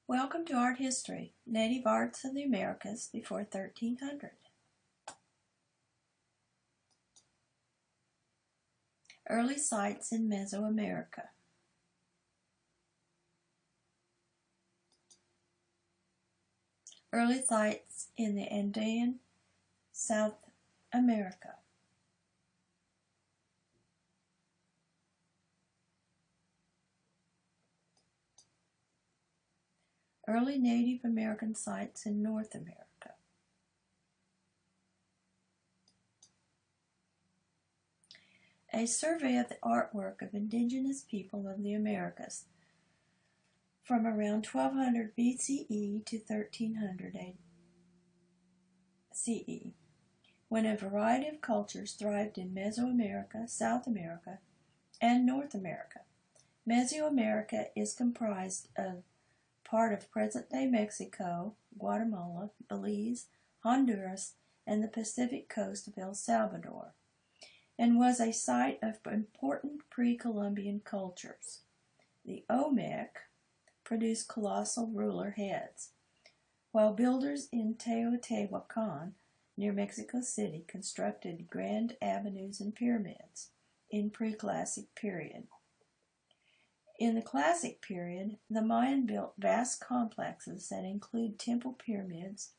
Welcome to Art History, Native Arts of the Americas before 1300. Early sites in Mesoamerica. Early sites in the Andean, South America. Early Native American sites in North America. A survey of the artwork of indigenous people of the Americas from around 1200 BCE to 1300 CE, when a variety of cultures thrived in Mesoamerica, South America, and North America. Mesoamerica is comprised of part of present-day Mexico, Guatemala, Belize, Honduras, and the Pacific coast of El Salvador, and was a site of important pre-Columbian cultures. The Olmec produced colossal ruler heads, while builders in Teotihuacan, near Mexico City, constructed grand avenues and pyramids in pre-classic period. In the Classic period, the Mayan built vast complexes that include temple pyramids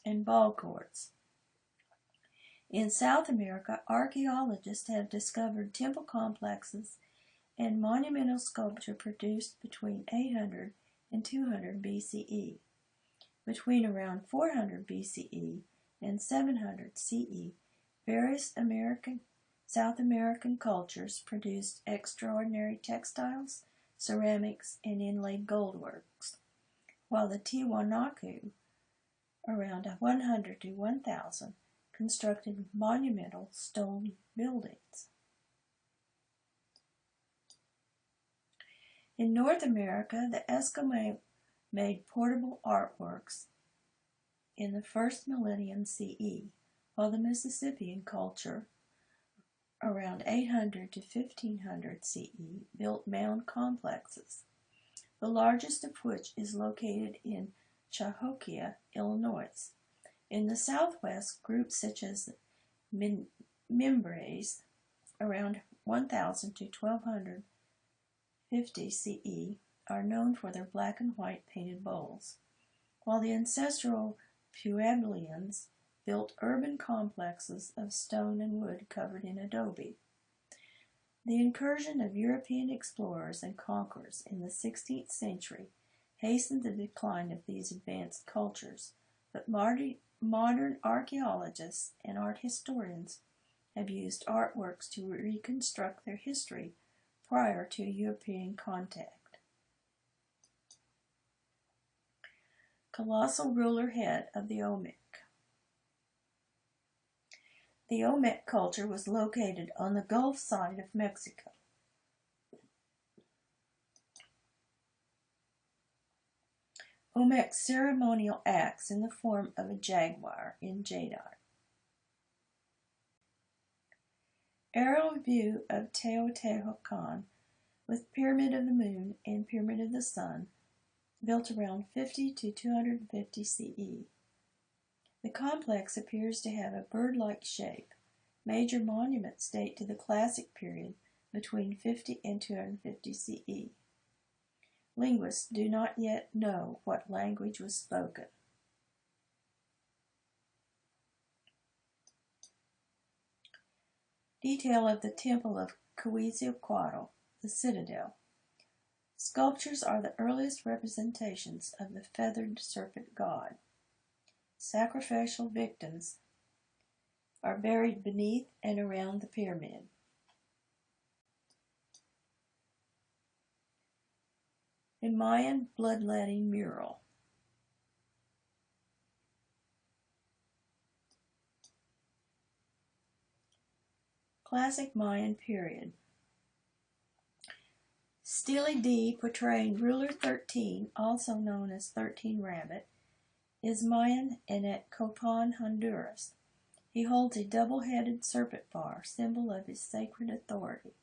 and ball courts. In South America, archaeologists have discovered temple complexes and monumental sculpture produced between 800 and 200 BCE. Between around 400 BCE and 700 CE, various South American cultures produced extraordinary textiles, ceramics, and inlaid goldworks, while the Tiwanaku, around 100 to 1000, constructed monumental stone buildings. In North America, the Eskimo made portable artworks in the first millennium CE, while the Mississippian culture, around 800 to 1500 CE, built mound complexes, the largest of which is located in Cahokia, Illinois. In the Southwest, groups such as Mimbres, around 1000 to 1250 CE, are known for their black and white painted bowls, while the ancestral Puebloans built urban complexes of stone and wood covered in adobe. The incursion of European explorers and conquerors in the 16th century hastened the decline of these advanced cultures, but modern archaeologists and art historians have used artworks to reconstruct their history prior to European contact. Colossal ruler head of the Olmec. The Olmec culture was located on the Gulf side of Mexico. Olmec ceremonial axe in the form of a jaguar in jadeite. Aerial view of Teotihuacan with Pyramid of the Moon and Pyramid of the Sun, built around 50 to 250 CE. The complex appears to have a bird-like shape. Major monuments date to the Classic period between 50 and 250 CE. Linguists do not yet know what language was spoken. Detail of the Temple of Quetzalcoatl, the citadel. Sculptures are the earliest representations of the feathered serpent god. Sacrificial victims are buried beneath and around the pyramid. A Mayan bloodletting mural. Classic Mayan period. Steely D, portraying Ruler 13, also known as 13 Rabbit, is Mayan and at Copan, Honduras. He holds a double-headed serpent bar, symbol of his sacred authority.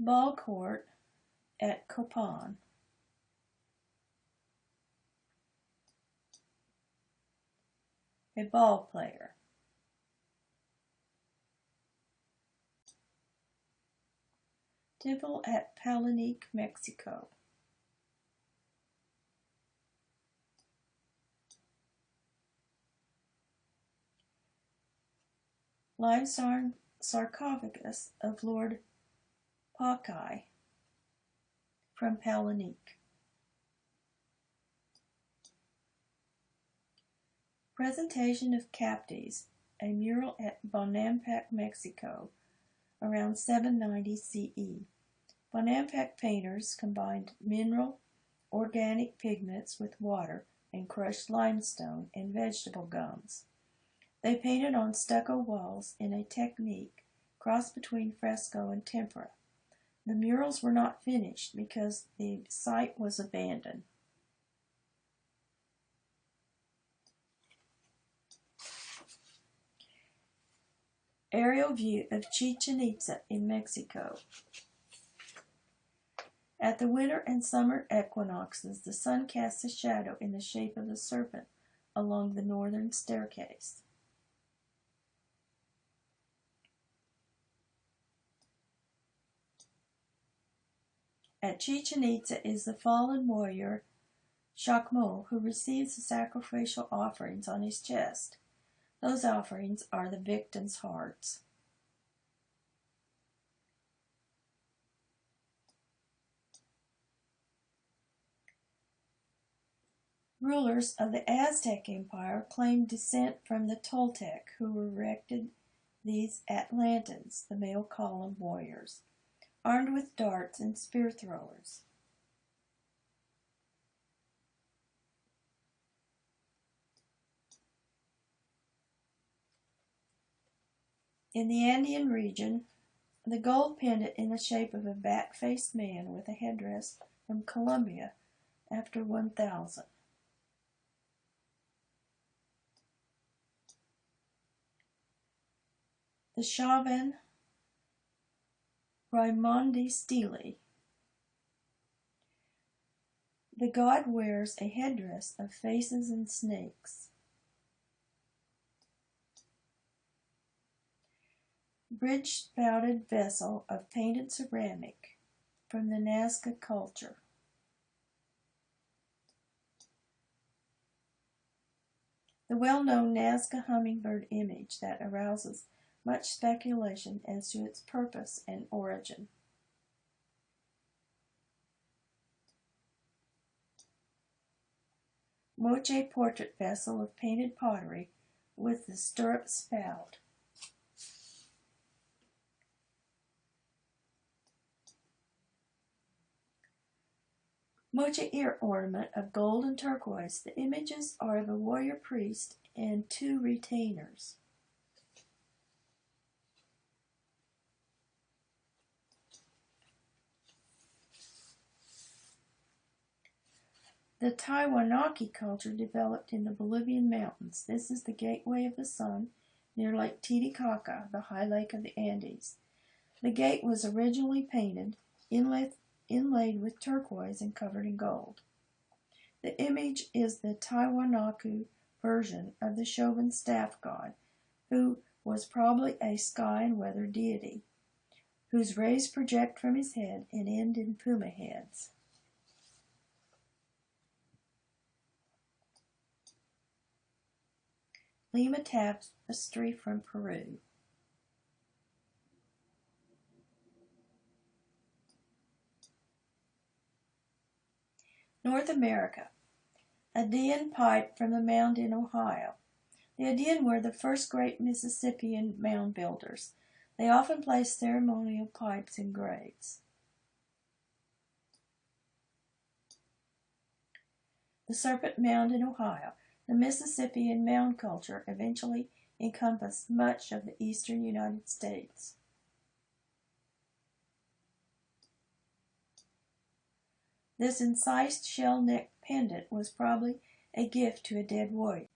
ball court at Copan, a ball player. Temple at Palenque, Mexico. Limestone sarcophagus of Lord Pokai from Palenque. Presentation of Captives, a mural at Bonampak, Mexico, around 790 CE. Bonampak painters combined mineral, organic pigments with water and crushed limestone and vegetable gums. They painted on stucco walls in a technique cross between fresco and tempera. The murals were not finished because the site was abandoned. Aerial view of Chichen Itza in Mexico. At the winter and summer equinoxes, the sun casts a shadow in the shape of a serpent along the northern staircase. At Chichen Itza is the fallen warrior Xacmo, who receives the sacrificial offerings on his chest. Those offerings are the victims' hearts. Rulers of the Aztec Empire claimed descent from the Toltec, who erected these Atlantes, the male column warriors, armed with darts and spear throwers. In the Andean region, the gold pendant in the shape of a bat-faced man with a headdress from Colombia after 1000. The shaman Raimondi Stele. The god wears a headdress of faces and snakes. Bridge-spouted vessel of painted ceramic from the Nazca culture. The well-known Nazca hummingbird image that arouses much speculation as to its purpose and origin. Moche portrait vessel of painted pottery with the stirrup spout. Moche ear ornament of gold and turquoise. The images are of a warrior priest and 2 retainers. The Tiwanaku culture developed in the Bolivian mountains. This is the gateway of the sun near Lake Titicaca, the high lake of the Andes. The gate was originally painted, inlaid with turquoise and covered in gold. The image is the Tiwanaku version of the Chauvin staff god, who was probably a sky and weather deity, whose rays project from his head and end in puma heads. Lima tapestry from Peru. North America. Adian pipe from the mound in Ohio. The Adian were the first great Mississippian mound builders. They often placed ceremonial pipes in graves. The Serpent Mound in Ohio. The Mississippian mound culture eventually encompassed much of the eastern United States. This incised shell-neck pendant was probably a gift to a dead warrior.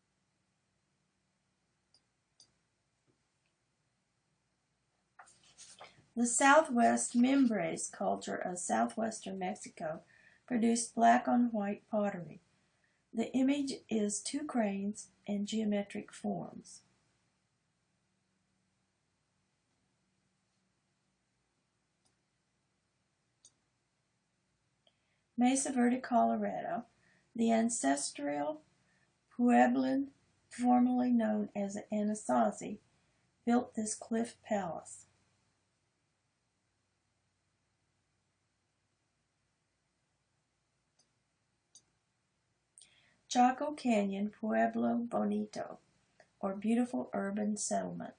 The Southwest Mimbres culture of southwestern Mexico produced black on white pottery. The image is two cranes and geometric forms. Mesa Verde, Colorado. The ancestral Puebloan, formerly known as Anasazi, built this cliff palace. Chaco Canyon, Pueblo Bonito, or beautiful urban settlement.